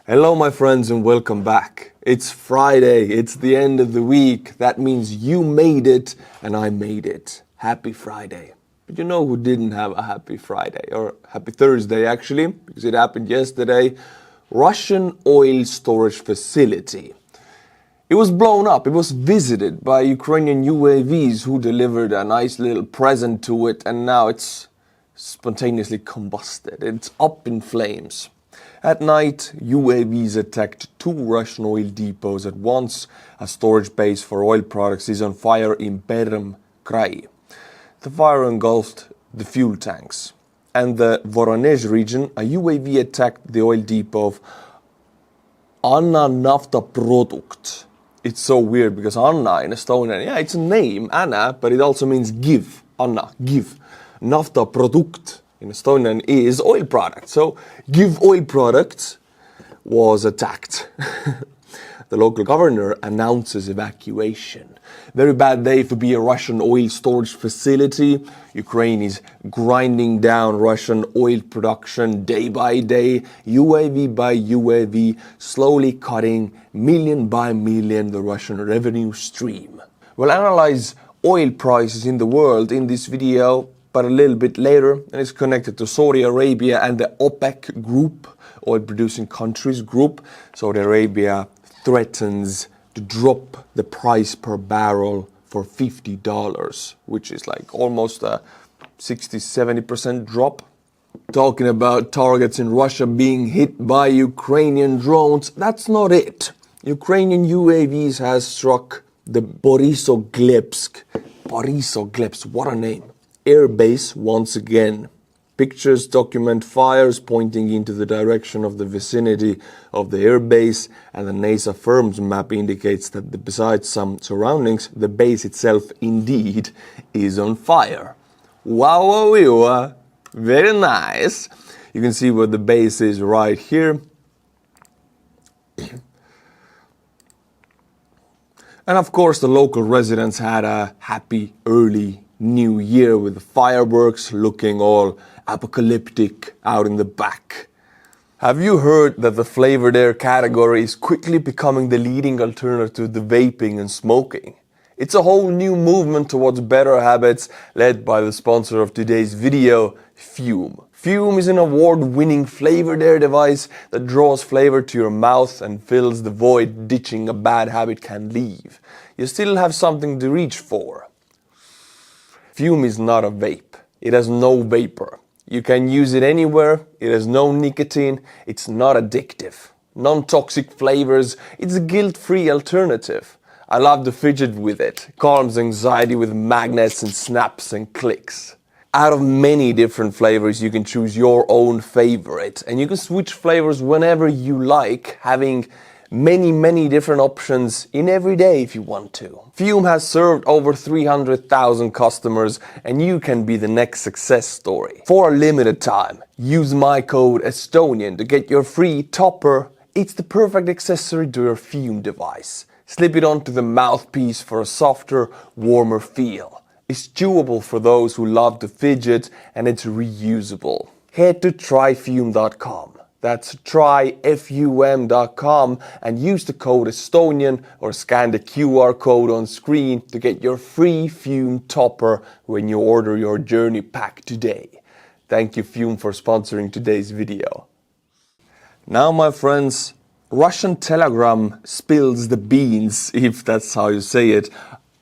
Hello my friends and welcome back. It's Friday, it's the end of the week. That means you made it and I made it. Happy Friday. But you know who didn't have a happy Friday, or happy Thursday actually, because it happened yesterday. Russian oil storage facility. It was blown up, it was visited by Ukrainian UAVs who delivered a nice little present to it, and now it's spontaneously combusted. It's up in flames. At night, UAVs attacked two Russian oil depots at once. A storage base for oil products is on fire in Perm Krai. The fire engulfed the fuel tanks. And the Voronezh region, a UAV attacked the oil depot of Anna Nafta Produkt. It's so weird because Anna in Estonian, yeah, it's a name, Anna, but it also means give. Anna, give. Nafta Produkt in Estonian is oil product. So Give Oil Products was attacked. The local governor announces evacuation. Very bad day for be a Russian oil storage facility. Ukraine is grinding down Russian oil production day by day, UAV by UAV, slowly cutting million by million the Russian revenue stream. We'll analyze oil prices in the world in this video, but a little bit later, and it's connected to Saudi Arabia and the OPEC group, oil producing countries group. Saudi Arabia threatens to drop the price per barrel for $50, which is like almost a 60-70% drop. Talking about targets in Russia being hit by Ukrainian drones, that's not it. Ukrainian UAVs has struck the Borysoglebsk, what a name, air base once again. Pictures document fires pointing into the direction of the vicinity of the airbase, and the NASA firm's map indicates that besides some surroundings, the base itself indeed is on fire. Wow, very nice. You can see where the base is right here. And of course the local residents had a happy early New Year with the fireworks looking all apocalyptic out in the back. Have you heard that the flavored air category is quickly becoming the leading alternative to vaping and smoking? It's a whole new movement towards better habits led by the sponsor of today's video, Fume. Fume is an award-winning flavored air device that draws flavor to your mouth and fills the void ditching a bad habit can leave. You still have something to reach for. Fume is not a vape. It has no vapor. You can use it anywhere. It has no nicotine. It's not addictive. Non-toxic flavors. It's a guilt-free alternative. I love to fidget with it. Calms anxiety with magnets and snaps and clicks. Out of many different flavors, you can choose your own favorite. And you can switch flavors whenever you like, having many different options in every day if you want to. Fume has served over 300,000 customers, and you can be the next success story. For a limited time, use my code Estonian to get your free topper. It's the perfect accessory to your Fume device. Slip it onto the mouthpiece for a softer, warmer feel. It's chewable for those who love to fidget, and it's reusable. Head to tryfume.com. That's tryfum.com and use the code Estonian or scan the QR code on screen to get your free Fume topper when you order your journey pack today. Thank you Fume for sponsoring today's video. Now my friends, Russian Telegram spills the beans, if that's how you say it,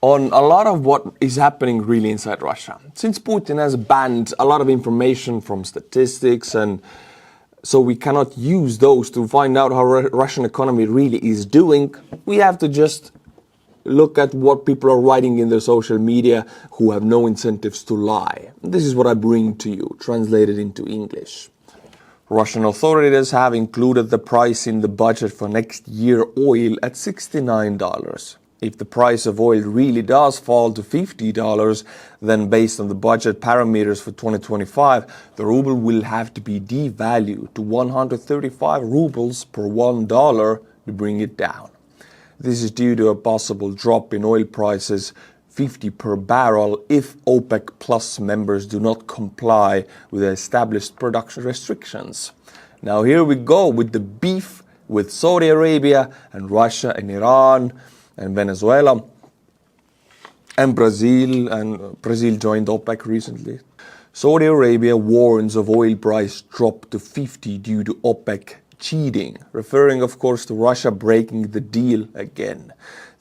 on a lot of what is happening really inside Russia. Since Putin has banned a lot of information from statistics, and so we cannot use those to find out how Russian economy really is doing, we have to just look at what people are writing in their social media who have no incentives to lie. This is what I bring to you, translated into English. Russian authorities have included the price in the budget for next year oil at $69. If the price of oil really does fall to $50, then based on the budget parameters for 2025, the ruble will have to be devalued to 135 rubles per $1 to bring it down. This is due to a possible drop in oil prices, 50 per barrel, if OPEC Plus members do not comply with the established production restrictions. Now here we go with the beef with Saudi Arabia and Russia and Iran and Venezuela and Brazil joined OPEC recently. Saudi Arabia warns of oil price drop to 50 due to OPEC cheating, referring of course to Russia breaking the deal again.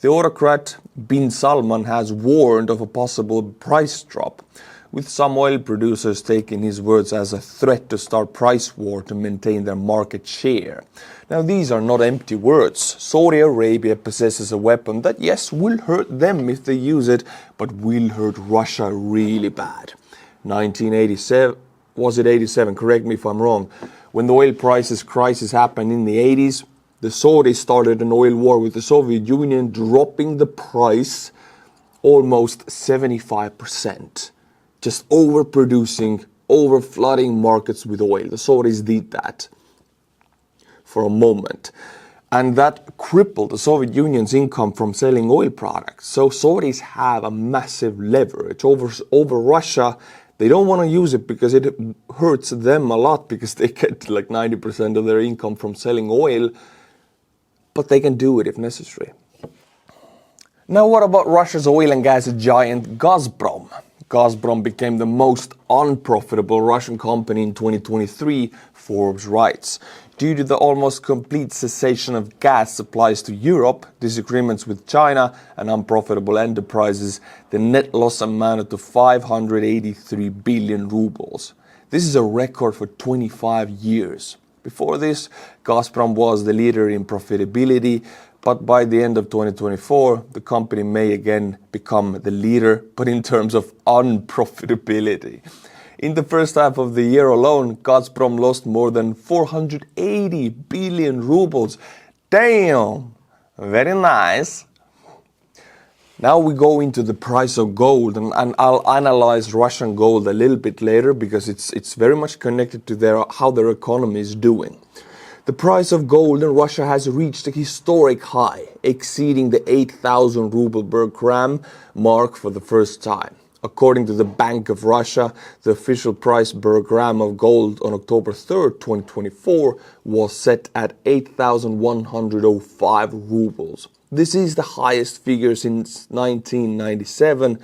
The autocrat bin Salman has warned of a possible price drop, with some oil producers taking his words as a threat to start price war to maintain their market share. Now these are not empty words. Saudi Arabia possesses a weapon that yes will hurt them if they use it, but will hurt Russia really bad. 1987, was it 87? Correct me if I'm wrong. When the oil prices crisis happened in the 80s, the Saudis started an oil war with the Soviet Union, dropping the price almost 75%. Just overproducing, overflooding markets with oil. The Saudis did that for a moment. And that crippled the Soviet Union's income from selling oil products. So Saudis have a massive leverage over Russia. They don't want to use it because it hurts them a lot because they get like 90% of their income from selling oil. But they can do it if necessary. Now what about Russia's oil and gas giant Gazprom? Gazprom became the most unprofitable Russian company in 2023, Forbes writes. Due to the almost complete cessation of gas supplies to Europe, disagreements with China and unprofitable enterprises, the net loss amounted to 583 billion rubles. This is a record for 25 years. Before this, Gazprom was the leader in profitability, but by the end of 2024, the company may again become the leader, but in terms of unprofitability. In the first half of the year alone, Gazprom lost more than 480 billion rubles. Damn! Very nice. Now we go into the price of gold, and I'll analyze Russian gold a little bit later because it's very much connected to how their economy is doing. The price of gold in Russia has reached a historic high, exceeding the 8,000 ruble per gram mark for the first time. According to the Bank of Russia, the official price per gram of gold on October 3rd, 2024 was set at 8,105 rubles. This is the highest figure since 1997,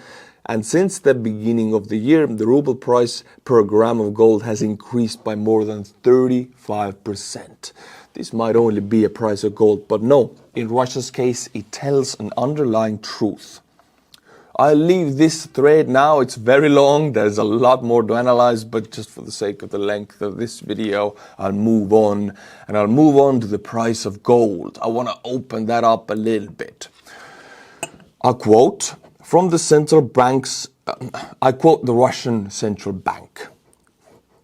and since the beginning of the year, the ruble price per gram of gold has increased by more than 35%. This might only be a price of gold, but no, in Russia's case, it tells an underlying truth. I'll leave this thread now, it's very long, there's a lot more to analyze, but just for the sake of the length of this video, I'll move on, and I'll move on to the price of gold. I want to open that up a little bit. I'll quote from the central banks, I quote the Russian central bank.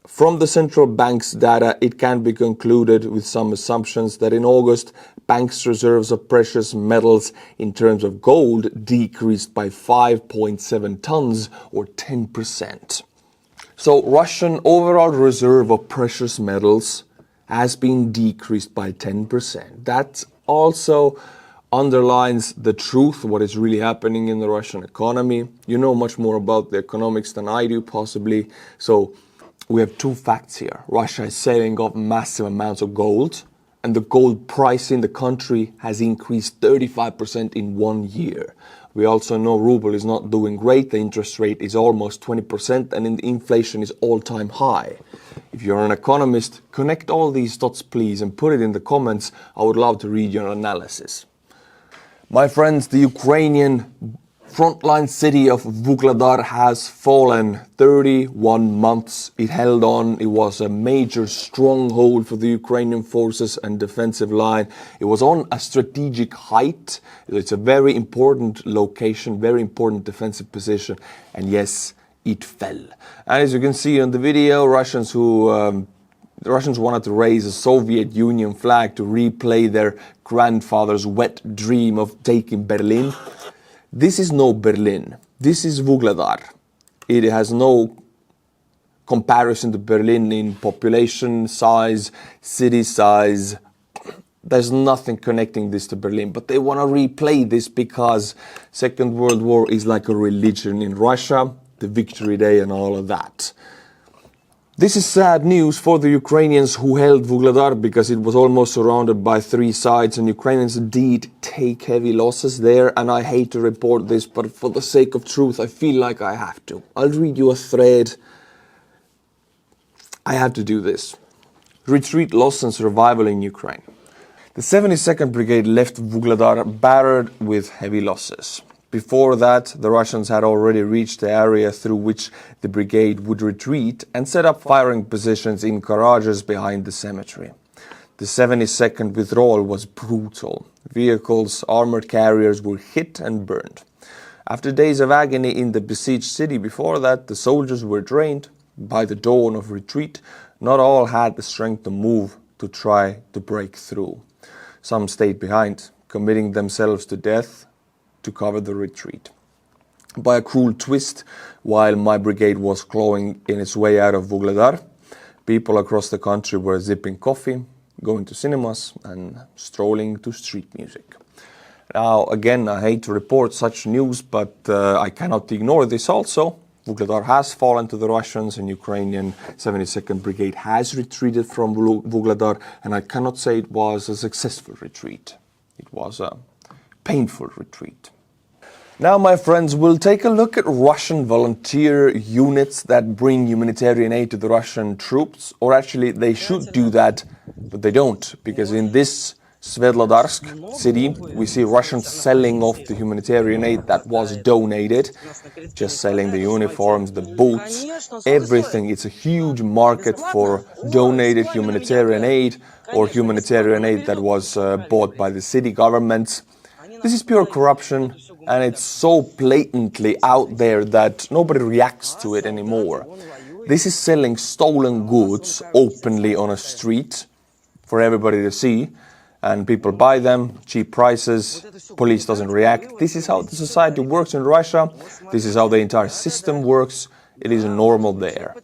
From the central bank's data, it can be concluded with some assumptions that in August, banks' reserves of precious metals in terms of gold decreased by 5.7 tons or 10%. So Russian overall reserve of precious metals has been decreased by 10%. That also underlines the truth, what is really happening in the Russian economy. You know much more about the economics than I do, possibly. So we have two facts here. Russia is selling off massive amounts of gold, and the gold price in the country has increased 35% in 1 year. We also know ruble is not doing great. The interest rate is almost 20%, and the inflation is all-time high. If you're an economist, connect all these dots, please, and put it in the comments. I would love to read your analysis. My friends, the Ukrainian frontline city of Vugledar has fallen 31 months. It held on. It was a major stronghold for the Ukrainian forces and defensive line. It was on a strategic height. It's a very important location, very important defensive position. And yes, it fell. And as you can see on the video, the Russians wanted to raise a Soviet Union flag to replay their grandfather's wet dream of taking Berlin. This is no Berlin. This is Vugledar. It has no comparison to Berlin in population size, city size. There's nothing connecting this to Berlin, but they want to replay this because Second World War is like a religion in Russia, the Victory Day and all of that. This is sad news for the Ukrainians who held Vugledar because it was almost surrounded by three sides, and Ukrainians did take heavy losses there, and I hate to report this, but for the sake of truth I feel like I have to. I'll read you a thread. I have to do this. Retreat, loss and survival in Ukraine. The 72nd Brigade left Vugledar battered with heavy losses. Before that, the Russians had already reached the area through which the brigade would retreat and set up firing positions in garages behind the cemetery. The 72nd withdrawal was brutal. Vehicles, armored carriers were hit and burned. After days of agony in the besieged city before that, the soldiers were drained. By the dawn of retreat, not all had the strength to move to try to break through. Some stayed behind, committing themselves to death to cover the retreat. By a cruel twist, while my brigade was clawing in its way out of Vugledar, people across the country were sipping coffee, going to cinemas and strolling to street music. Now, again, I hate to report such news, but I cannot ignore this also. Vugledar has fallen to the Russians, and Ukrainian 72nd Brigade has retreated from Vugledar, and I cannot say it was a successful retreat. It was a painful retreat. Now, my friends, we'll take a look at Russian volunteer units that bring humanitarian aid to the Russian troops, or actually they should do that, but they don't, because in this Sverdlovsk city, we see Russians selling off the humanitarian aid that was donated, just selling the uniforms, the boots, everything. It's a huge market for donated humanitarian aid or humanitarian aid that was bought by the city governments. This is pure corruption, and it's so blatantly out there that nobody reacts to it anymore. This is selling stolen goods openly on a street for everybody to see, and people buy them, cheap prices, police doesn't react. This is how the society works in Russia. This is how the entire system works. It is normal there.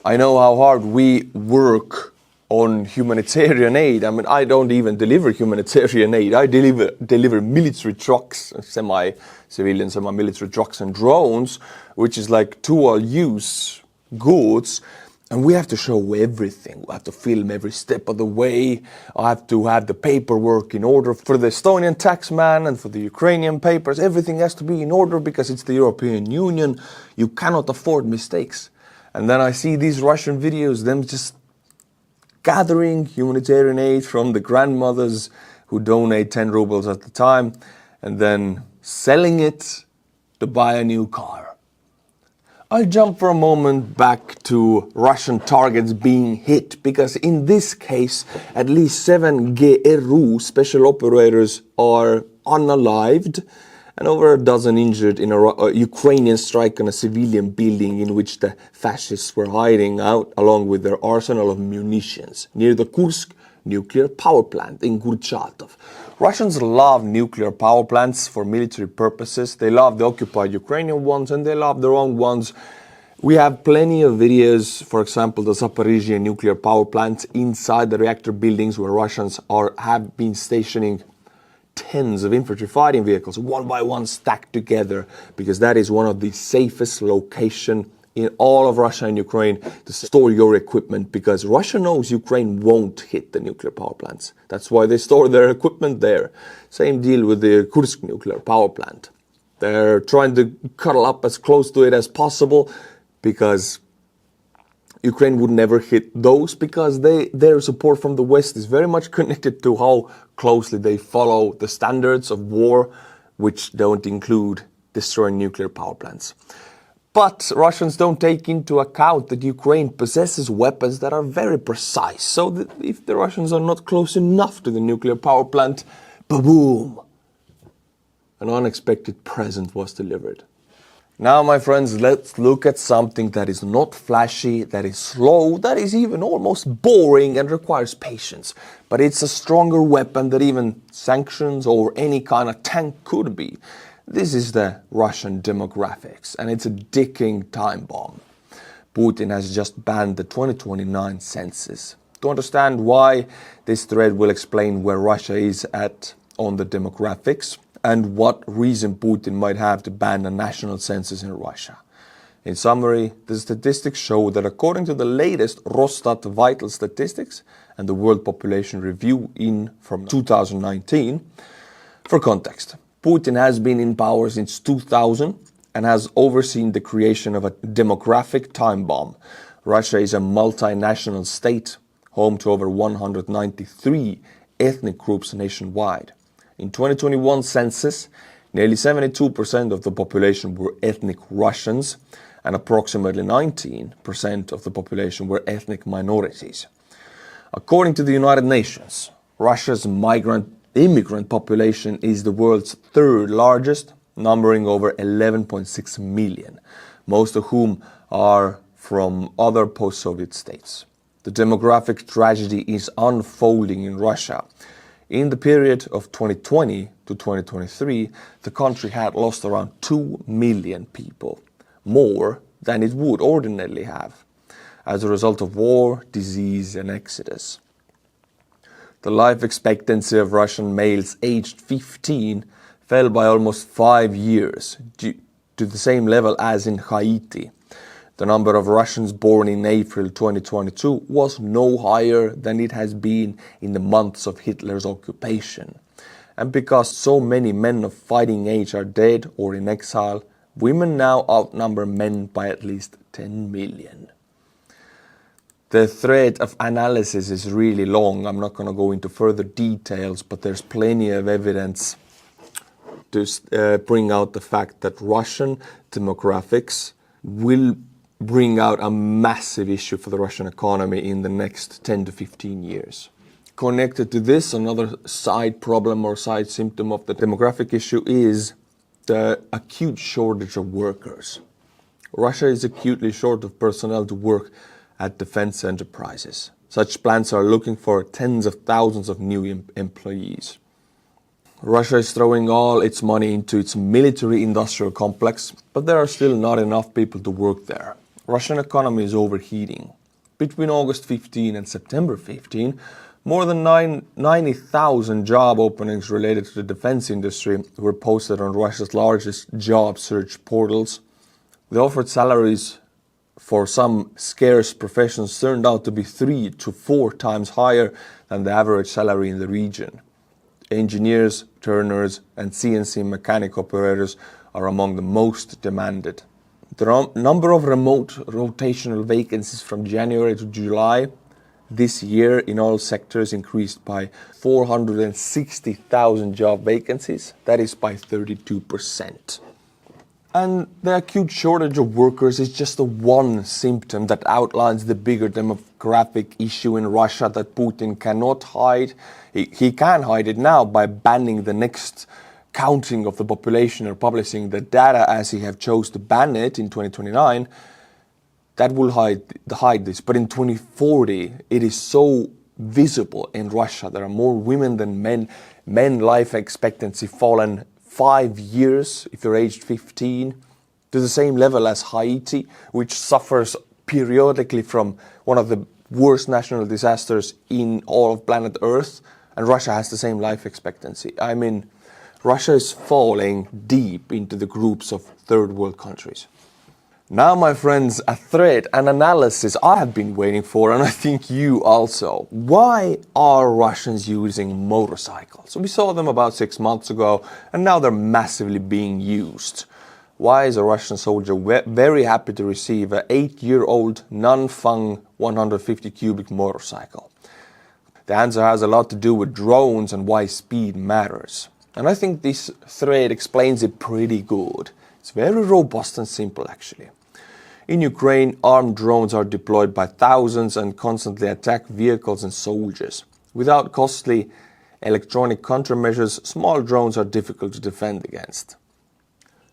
I know how hard we work on humanitarian aid. I mean, I don't even deliver humanitarian aid. I deliver military trucks, semi-civilian, semi-military trucks and drones, which is like dual-use goods. And we have to show everything. We have to film every step of the way. I have to have the paperwork in order for the Estonian taxman and for the Ukrainian papers. Everything has to be in order because it's the European Union. You cannot afford mistakes. And then I see these Russian videos, them just gathering humanitarian aid from the grandmothers who donate 10 rubles at the time and then selling it to buy a new car. I'll jump for a moment back to Russian targets being hit, because in this case at least 7 GRU special operators are unalived and over a dozen injured in a Ukrainian strike on a civilian building in which the fascists were hiding out along with their arsenal of munitions near the Kursk nuclear power plant in Kurchatov. Russians love nuclear power plants for military purposes. They love the occupied Ukrainian ones and they love their own ones. We have plenty of videos, for example, the Zaporizhzhia nuclear power plant inside the reactor buildings where Russians have been stationing tens of infantry fighting vehicles, one by one stacked together, because that is one of the safest locations in all of Russia and Ukraine to store your equipment, because Russia knows Ukraine won't hit the nuclear power plants. That's why they store their equipment there. Same deal with the Kursk nuclear power plant. They're trying to cuddle up as close to it as possible because Ukraine would never hit those, because their support from the West is very much connected to how closely they follow the standards of war, which don't include destroying nuclear power plants. But Russians don't take into account that Ukraine possesses weapons that are very precise. So that if the Russians are not close enough to the nuclear power plant, boom, an unexpected present was delivered. Now, my friends, let's look at something that is not flashy, that is slow, that is even almost boring and requires patience. But it's a stronger weapon than even sanctions or any kind of tank could be. This is the Russian demographics, and it's a ticking time bomb. Putin has just banned the 2029 census. To understand why, this thread will explain where Russia is at on the demographics and what reason Putin might have to ban a national census in Russia. In summary, the statistics show that according to the latest Rosstat vital statistics and the World Population Review from 2019, for context, Putin has been in power since 2000 and has overseen the creation of a demographic time bomb. Russia is a multinational state, home to over 193 ethnic groups nationwide. In 2021 census, nearly 72% of the population were ethnic Russians and approximately 19% of the population were ethnic minorities. According to the United Nations, Russia's immigrant population is the world's third largest, numbering over 11.6 million, most of whom are from other post-Soviet states. The demographic tragedy is unfolding in Russia. In the period of 2020 to 2023, the country had lost around 2 million people, more than it would ordinarily have, as a result of war, disease and exodus. The life expectancy of Russian males aged 15 fell by almost 5 years, to the same level as in Haiti. The number of Russians born in April 2022 was no higher than it has been in the months of Hitler's occupation. And because so many men of fighting age are dead or in exile, women now outnumber men by at least 10 million. The thread of analysis is really long. I'm not going to go into further details, but there's plenty of evidence to bring out the fact that Russian demographics will bring out a massive issue for the Russian economy in the next 10 to 15 years. Connected to this, another side problem or side symptom of the demographic issue is the acute shortage of workers. Russia is acutely short of personnel to work at defense enterprises. Such plants are looking for tens of thousands of new employees. Russia is throwing all its money into its military-industrial complex, but there are still not enough people to work there. Russian economy is overheating. Between August 15 and September 15, more than 90,000 job openings related to the defense industry were posted on Russia's largest job search portals. The offered salaries for some scarce professions turned out to be 3 to 4 times higher than the average salary in the region. Engineers, turners, and CNC mechanic operators are among the most demanded. The number of remote rotational vacancies from January to July this year in all sectors increased by 460,000 job vacancies. That is by 32%. And the acute shortage of workers is just the one symptom that outlines the bigger demographic issue in Russia that Putin cannot hide. He can hide it now by banning the next counting of the population or publishing the data as he have chose to ban it in 2029. That will hide this. But in 2040, it is so visible in Russia. There are more women than men. Men life expectancy fallen 5 years if you're aged 15 to the same level as Haiti, which suffers periodically from one of the worst natural disasters in all of planet Earth, and Russia has the same life expectancy. I mean, Russia is falling deep into the groups of third world countries. Now, my friends, a thread, an analysis I have been waiting for, and I think you also. Why are Russians using motorcycles? We saw them about 6 months ago, and now they're massively being used. Why is a Russian soldier very happy to receive an 8-year-old non-fung 150 cubic motorcycle? The answer has a lot to do with drones and why speed matters. And I think this thread explains it pretty good. It's very robust and simple, actually. In Ukraine, armed drones are deployed by thousands and constantly attack vehicles and soldiers. Without costly electronic countermeasures, small drones are difficult to defend against.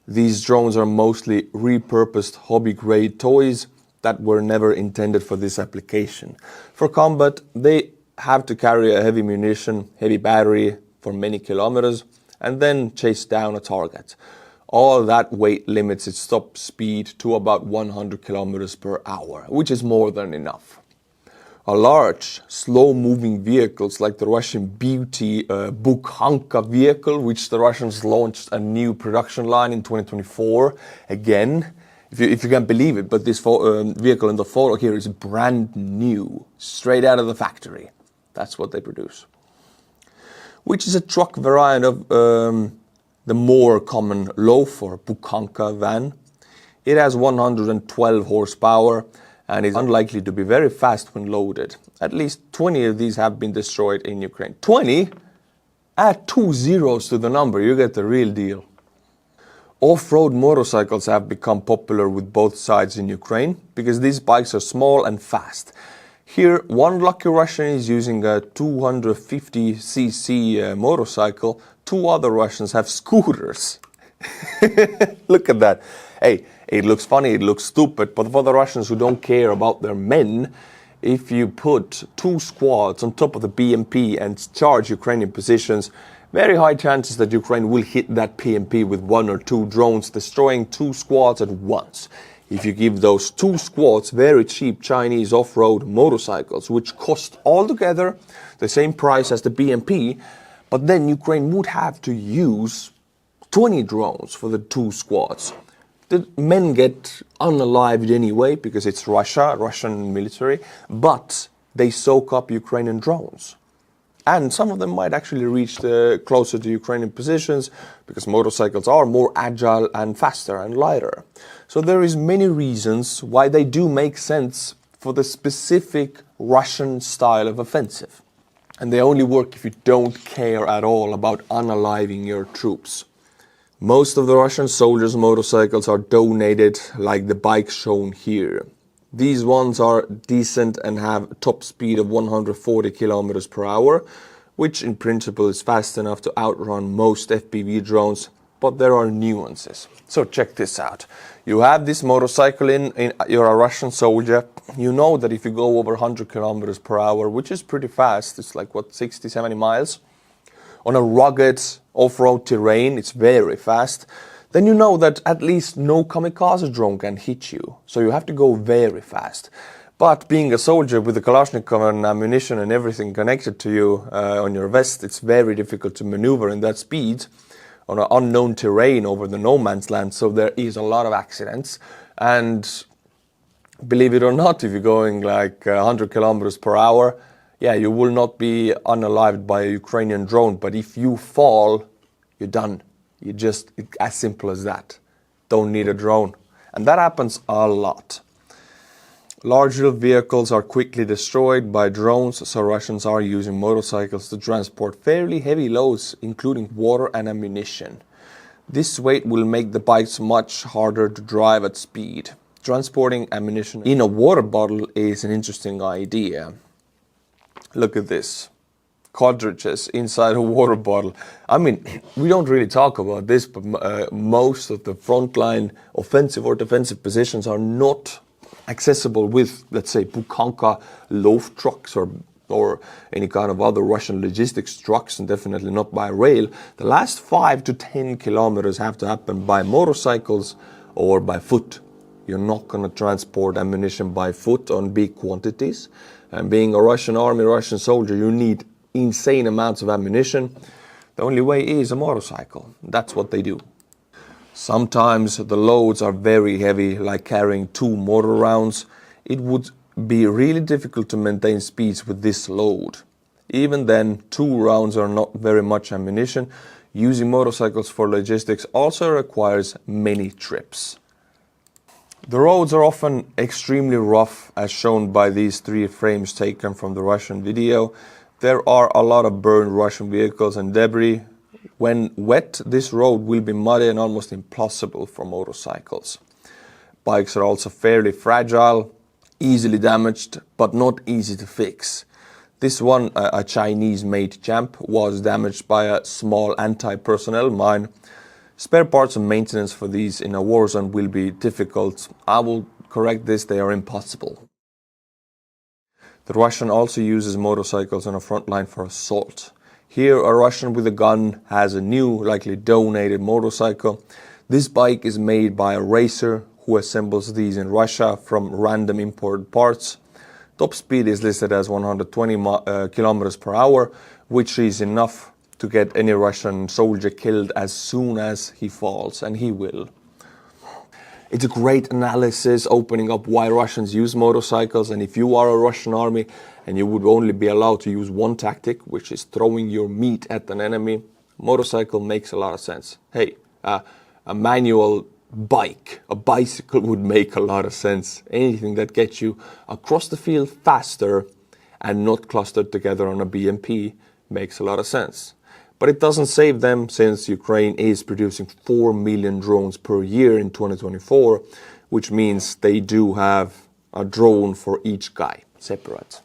These drones are mostly repurposed hobby-grade toys that were never intended for this application. For combat, they have to carry a heavy munition, heavy battery for many kilometers, and then chase down a target. All that weight limits its top speed to about 100 kilometers per hour, which is more than enough. A large, slow-moving vehicles like the Russian beauty Bukhanka vehicle, which the Russians launched a new production line in 2024, again, if you can believe it, but this vehicle in the photo here is brand new, straight out of the factory. That's what they produce. Which is a truck variant of the more common loaf or bukanka van. It has 112 horsepower and is unlikely to be very fast when loaded. At least 20 of these have been destroyed in Ukraine. 20? Add 2 zeros to the number, you get the real deal. Off-road motorcycles have become popular with both sides in Ukraine because these bikes are small and fast. Here, one lucky Russian is using a 250cc motorcycle. 2 other Russians have scooters. Look at that. Hey, it looks funny, it looks stupid, but for the Russians who don't care about their men, if you put 2 squads on top of the BMP and charge Ukrainian positions, very high chances that Ukraine will hit that PMP with 1 or 2 drones, destroying 2 squads at once. If you give those 2 squads very cheap Chinese off-road motorcycles, which cost altogether the same price as the BMP, but then Ukraine would have to use 20 drones for the 2 squads. The men get unalived anyway because it's Russian military, but they soak up Ukrainian drones. And some of them might actually reach closer to Ukrainian positions because motorcycles are more agile and faster and lighter. So there is many reasons why they do make sense for the specific Russian style of offensive. And they only work if you don't care at all about unaliving your troops. Most of the Russian soldiers' motorcycles are donated like the bike shown here. These ones are decent and have a top speed of 140 kilometers per hour, which in principle is fast enough to outrun most FPV drones, but there are nuances. So check this out. You have this motorcycle you're a Russian soldier. You know that if you go over 100 kilometers per hour, which is pretty fast, it's like, 60, 70 miles, on a rugged off-road terrain, it's very fast, then you know that at least no kamikaze drone can hit you. So you have to go very fast. But being a soldier with a Kalashnikov and ammunition and everything connected to you on your vest, it's very difficult to maneuver in that speed on an unknown terrain over the no man's land. So there is a lot of accidents. And believe it or not, if you're going like 100 kilometers per hour, yeah, you will not be unalived by a Ukrainian drone. But if you fall, you're done. It's as simple as that. Don't need a drone. And that happens a lot. Larger vehicles are quickly destroyed by drones, so Russians are using motorcycles to transport fairly heavy loads, including water and ammunition. This weight will make the bikes much harder to drive at speed. Transporting ammunition in a water bottle is an interesting idea. Look at this. Cartridges inside a water bottle. I mean, we don't really talk about this, but most of the frontline offensive or defensive positions are not accessible with, let's say, bukanka loaf trucks or any kind of other Russian logistics trucks, and definitely not by rail. The last 5 to 10 kilometers have to happen by motorcycles or by foot. You're not going to transport ammunition by foot on big quantities. And being a Russian army, Russian soldier, you need insane amounts of ammunition. The only way is a motorcycle. That's what they do. Sometimes the loads are very heavy, like carrying 2 mortar rounds. It would be really difficult to maintain speeds with this load. Even then, 2 rounds are not very much ammunition. Using motorcycles for logistics also requires many trips. The roads are often extremely rough, as shown by these 3 frames taken from the Russian video. There are a lot of burned Russian vehicles and debris. When wet, this road will be muddy and almost impossible for motorcycles. Bikes are also fairly fragile, easily damaged, but not easy to fix. This one, a Chinese-made Champ, was damaged by a small anti-personnel mine. Spare parts and maintenance for these in a war zone will be difficult. I will correct this, they are impossible. The Russian also uses motorcycles on a front line for assault. Here, a Russian with a gun has a new, likely donated motorcycle. This bike is made by a racer who assembles these in Russia from random imported parts. Top speed is listed as 120 kilometers per hour, which is enough to get any Russian soldier killed as soon as he falls, and he will. It's a great analysis opening up why Russians use motorcycles, and if you are a Russian army and you would only be allowed to use one tactic, which is throwing your meat at an enemy, motorcycle makes a lot of sense. Hey, a manual bike, a bicycle would make a lot of sense. Anything that gets you across the field faster and not clustered together on a BMP makes a lot of sense. But it doesn't save them, since Ukraine is producing 4 million drones per year in 2024, which means they do have a drone for each guy, separate.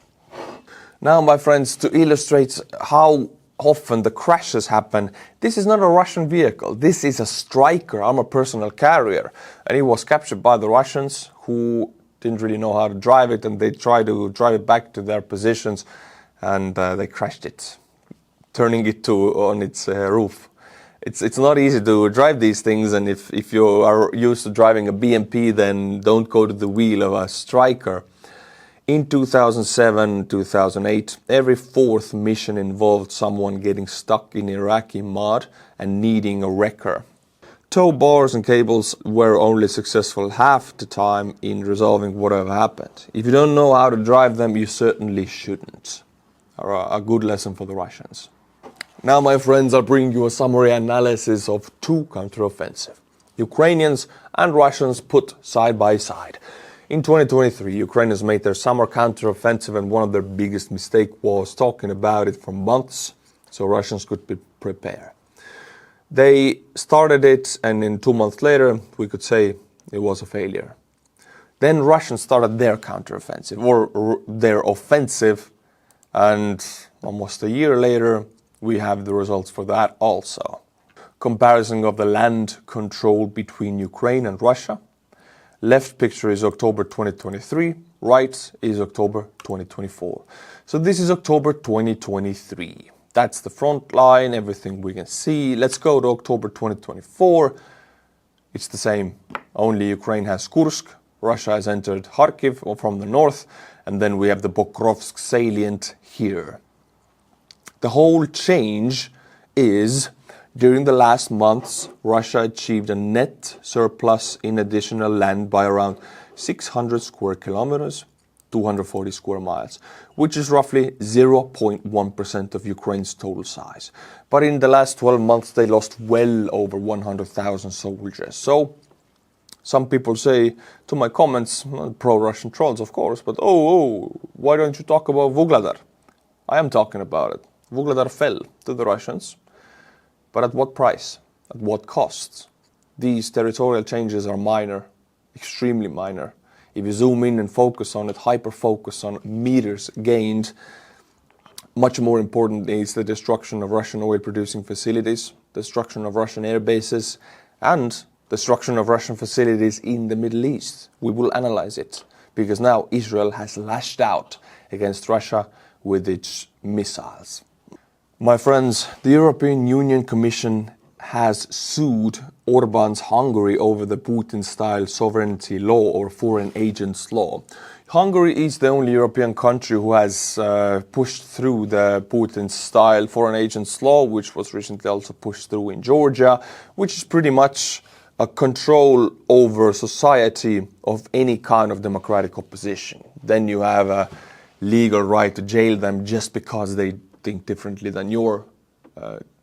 Now, my friends, to illustrate how often the crashes happen, this is not a Russian vehicle. This is a Striker armored personnel carrier, and it was captured by the Russians, who didn't really know how to drive it, and they tried to drive it back to their positions, and they crashed it, turning it on its roof. It's not easy to drive these things, and if you are used to driving a BMP, then don't go to the wheel of a Striker. In 2007, 2008, every fourth mission involved someone getting stuck in Iraqi mud and needing a wrecker. Tow bars and cables were only successful half the time in resolving whatever happened. If you don't know how to drive them, you certainly shouldn't. A good lesson for the Russians. Now, my friends, I'll bring you a summary analysis of two counteroffensive. Ukrainians and Russians put side by side. In 2023, Ukrainians made their summer counteroffensive, and one of their biggest mistakes was talking about it for months so Russians could be prepared. They started it, and in 2 months later, we could say it was a failure. Then Russians started their counteroffensive, or their offensive, and almost a year later, we have the results for that also. Comparison of the land control between Ukraine and Russia. Left picture is October 2023, right is October 2024. So this is October 2023. That's the front line, everything we can see. Let's go to October 2024. It's the same, only Ukraine has Kursk, Russia has entered Kharkiv from the north, and then we have the Pokrovsk salient here. The whole change is, during the last months, Russia achieved a net surplus in additional land by around 600 square kilometers, 240 square miles, which is roughly 0.1% of Ukraine's total size. But in the last 12 months, they lost well over 100,000 soldiers. So some people say to my comments, pro-Russian trolls, of course, but why don't you talk about Vugledar? I am talking about it. Vugledar fell to the Russians. But at what price? At what cost? These territorial changes are minor, extremely minor. If you zoom in and focus on it, hyper-focus on meters gained, much more important is the destruction of Russian oil-producing facilities, destruction of Russian air bases, and destruction of Russian facilities in the Middle East. We will analyze it, because now Israel has lashed out against Russia with its missiles. My friends, the European Union Commission has sued Orban's Hungary over the Putin-style sovereignty law, or foreign agents law. Hungary is the only European country who has pushed through the Putin-style foreign agents law, which was recently also pushed through in Georgia, which is pretty much a control over society of any kind of democratic opposition. Then you have a legal right to jail them just because they think differently than your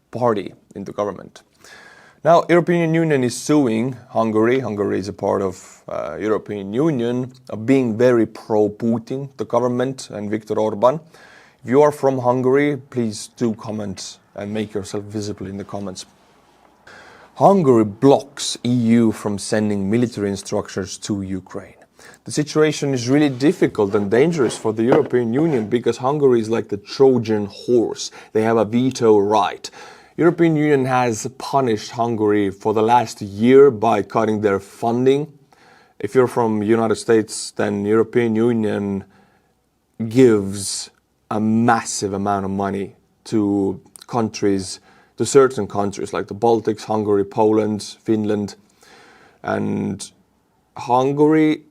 party in the government. Now, European Union is suing Hungary. Hungary is a part of European Union, of being very pro-Putin, the government, and Viktor Orban. If you are from Hungary, please do comment and make yourself visible in the comments. Hungary blocks EU from sending military instructors to Ukraine. The situation is really difficult and dangerous for the European Union, because Hungary is like the Trojan horse. They have a veto right. European Union has punished Hungary for the last year by cutting their funding. If you're from the United States, then European Union gives a massive amount of money to countries, to certain countries like the Baltics, Hungary, Poland, Finland, and Hungary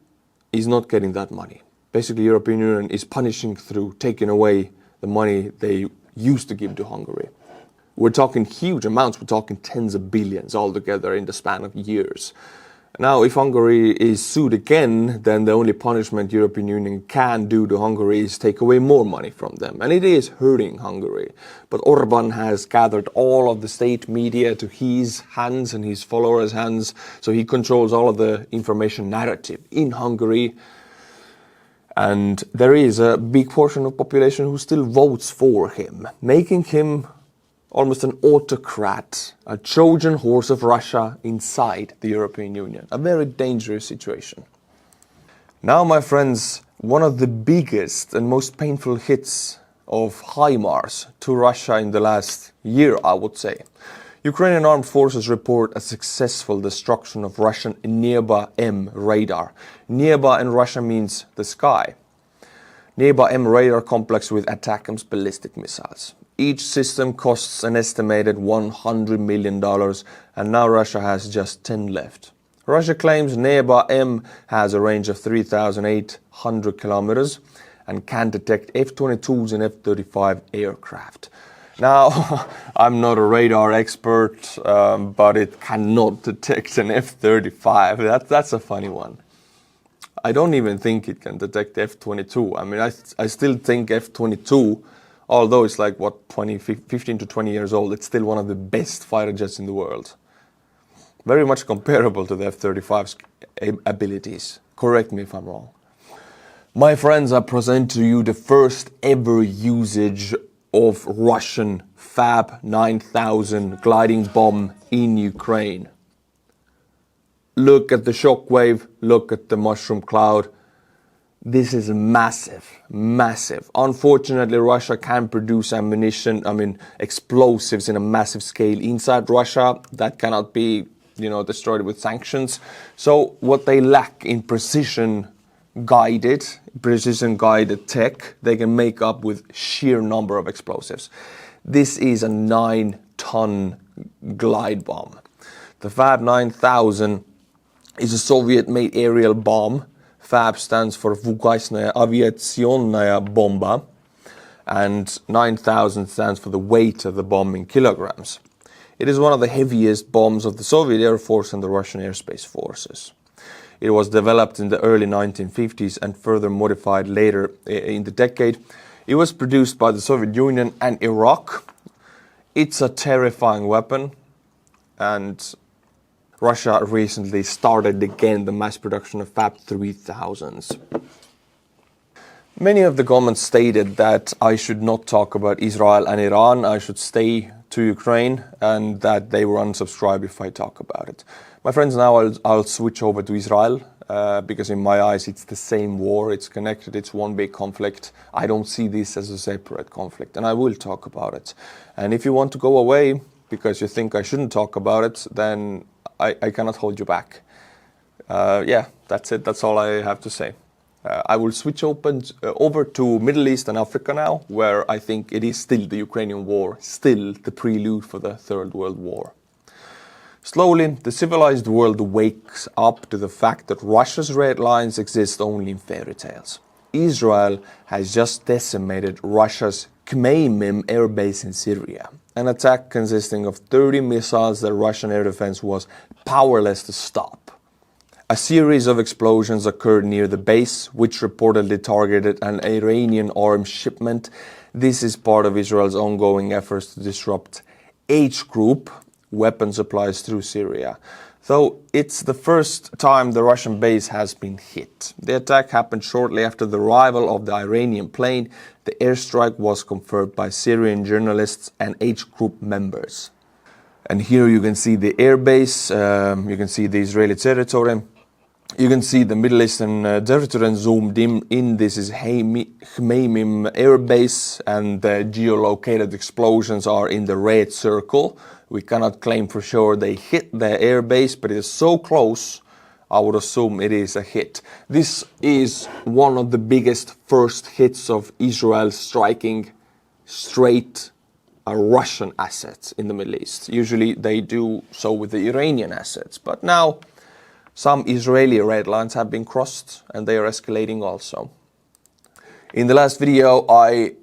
is not getting that money. Basically, European Union is punishing through taking away the money they used to give to Hungary. We're talking huge amounts. We're talking tens of billions altogether in the span of years. Now, if Hungary is sued again, then the only punishment European Union can do to Hungary is take away more money from them. And it is hurting Hungary. But Orban has gathered all of the state media to his hands and his followers' hands. So he controls all of the information narrative in Hungary. And there is a big portion of the population who still votes for him, making him almost an autocrat, a Trojan horse of Russia inside the European Union. A very dangerous situation. Now, my friends, one of the biggest and most painful hits of HIMARS to Russia in the last year, I would say. Ukrainian armed forces report a successful destruction of Russian Neba-M radar. Neba in Russian means the sky. Neba-M radar complex with ATACMS ballistic missiles. Each system costs an estimated $100 million, and now Russia has just 10 left. Russia claims Neba-M has a range of 3,800 kilometers and can detect F-22s and F-35 aircraft. Now, I'm not a radar expert, but it cannot detect an F-35. That's a funny one. I don't even think it can detect F-22. I mean, I still think F-22, although it's like, 15 to 20 years old, it's still one of the best fighter jets in the world. Very much comparable to the F-35's abilities. Correct me if I'm wrong. My friends, I present to you the first ever usage of Russian Fab 9000 gliding bomb in Ukraine. Look at the shockwave, look at the mushroom cloud. This is massive, massive. Unfortunately, Russia can produce explosives in a massive scale inside Russia that cannot be, destroyed with sanctions. So what they lack in precision guided tech, they can make up with sheer number of explosives. This is a 9-ton glide bomb. The Fab 9000 is a Soviet-made aerial bomb. Fab stands for Vuhledar aviaционная bomba, and 9,000 stands for the weight of the bomb in kilograms. It is one of the heaviest bombs of the Soviet Air Force and the Russian Airspace Forces. It was developed in the early 1950s and further modified later in the decade. It was produced by the Soviet Union and Iraq. It's a terrifying weapon, and Russia recently started again the mass production of Fab 3000s. Many of the comments stated that I should not talk about Israel and Iran, I should stay to Ukraine, and that they were unsubscribed if I talk about it. My friends, now I'll switch over to Israel, because in my eyes it's the same war, it's connected, it's one big conflict. I don't see this as a separate conflict, and I will talk about it. And if you want to go away because you think I shouldn't talk about it, then I cannot hold you back. Yeah, that's it. That's all I have to say. I will switch over to Middle East and Africa now, where I think it is still the Ukrainian war, still the prelude for the Third World War. Slowly, the civilized world wakes up to the fact that Russia's red lines exist only in fairy tales. Israel has just decimated Russia's Kyiv air base in Syria, an attack consisting of 30 missiles that Russian air defense was powerless to stop. A series of explosions occurred near the base, which reportedly targeted an Iranian arms shipment. This is part of Israel's ongoing efforts to disrupt H-Group weapon supplies through Syria. Though it's the first time the Russian base has been hit. The attack happened shortly after the arrival of the Iranian plane. The airstrike was confirmed by Syrian journalists and H-Group members. And here you can see the airbase, you can see the Israeli territory. You can see the Middle Eastern territory zoomed in. This is Kyiv air base, and the geolocated explosions are in the red circle. We cannot claim for sure they hit the air base, but it is so close, I would assume it is a hit. This is one of the biggest first hits of Israel striking straight Russian assets in the Middle East. Usually they do so with the Iranian assets, but now some Israeli red lines have been crossed and they are escalating also. In the last video, I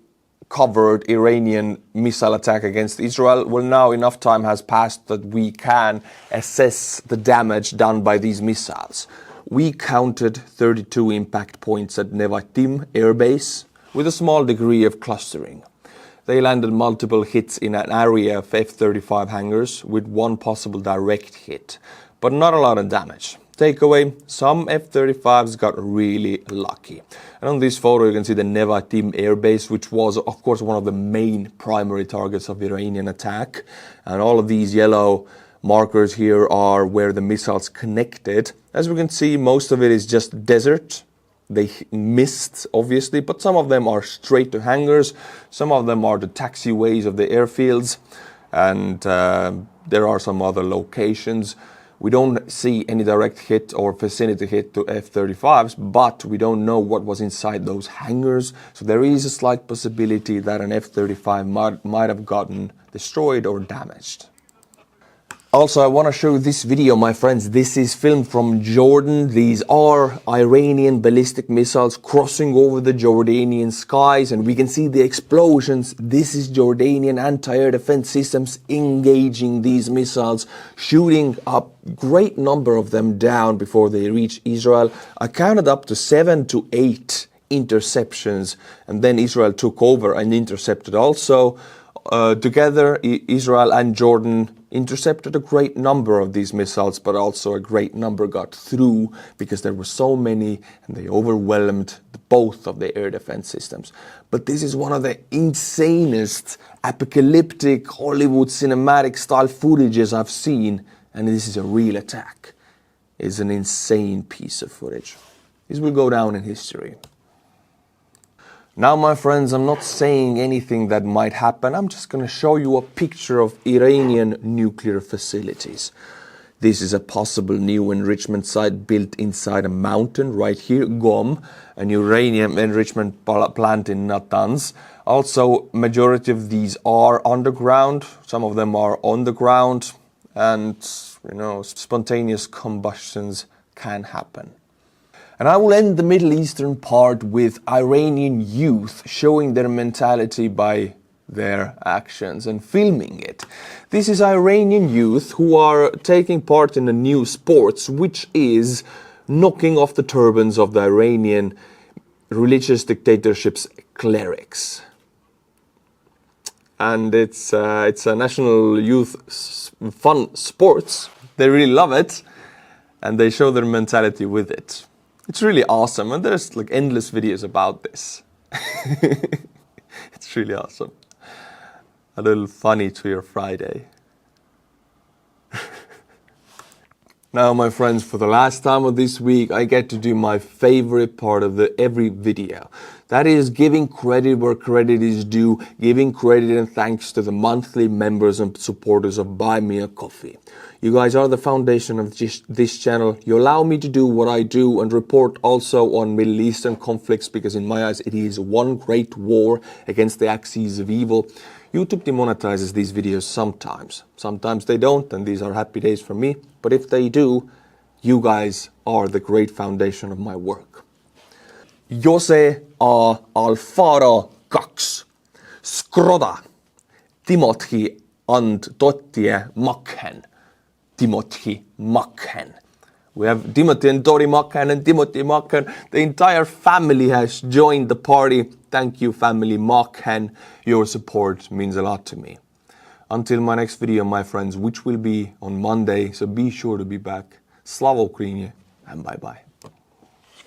covered Iranian missile attack against Israel. Well, now enough time has passed that we can assess the damage done by these missiles. We counted 32 impact points at Nevatim air base with a small degree of clustering. They landed multiple hits in an area of F-35 hangars with one possible direct hit, but not a lot of damage. Takeaway, some F-35s got really lucky. And on this photo you can see the Nevatim air base, which was of course one of the main primary targets of the Iranian attack. And all of these yellow markers here are where the missiles connected. As we can see, most of it is just desert. They missed, obviously, but some of them are straight to hangars. Some of them are the taxiways of the airfields. And there are some other locations. We don't see any direct hit or vicinity hit to F-35s, but we don't know what was inside those hangars. So there is a slight possibility that an F-35 might have gotten destroyed or damaged. Also, I want to show this video, my friends. This is filmed from Jordan. These are Iranian ballistic missiles crossing over the Jordanian skies, and we can see the explosions. This is Jordanian anti-air defense systems engaging these missiles, shooting a great number of them down before they reach Israel. I counted up to 7 to 8 interceptions, and then Israel took over and intercepted also. Together, Israel and Jordan intercepted a great number of these missiles, but also a great number got through because there were so many and they overwhelmed both of the air defense systems. But this is one of the insanest apocalyptic Hollywood cinematic style footages I've seen, and this is a real attack. It's an insane piece of footage. This will go down in history. Now, my friends, I'm not saying anything that might happen. I'm just going to show you a picture of Iranian nuclear facilities. This is a possible new enrichment site built inside a mountain right here, Gom, an uranium enrichment plant in Natanz. Also, majority of these are underground. Some of them are on the ground, and, spontaneous combustions can happen. And I will end the Middle Eastern part with Iranian youth showing their mentality by their actions and filming it. This is Iranian youth who are taking part in a new sports, which is knocking off the turbans of the Iranian religious dictatorship's clerics. And it's a national youth fun sports. They really love it, and they show their mentality with it. It's really awesome, and there's like endless videos about this. It's really awesome. A little funny to your Friday. Now, my friends, for the last time of this week, I get to do my favorite part of every video. That is giving credit where credit is due, giving credit and thanks to the monthly members and supporters of Buy Me a Coffee. You guys are the foundation of this channel. You allow me to do what I do and report also on Middle Eastern conflicts, because in my eyes it is one great war against the axes of evil. YouTube demonetizes these videos sometimes. Sometimes they don't, and these are happy days for me. But if they do, you guys are the great foundation of my work. Jose A. Alfaro 2. Skroda. Timothy and Dottie Makhen. Timothy Makhen. We have Timothy and Dori Makhen and Timothy Makhen. The entire family has joined the party. Thank you, family Makhen. Your support means a lot to me. Until my next video, my friends, which will be on Monday, so be sure to be back. Slava Ukraini, and bye-bye.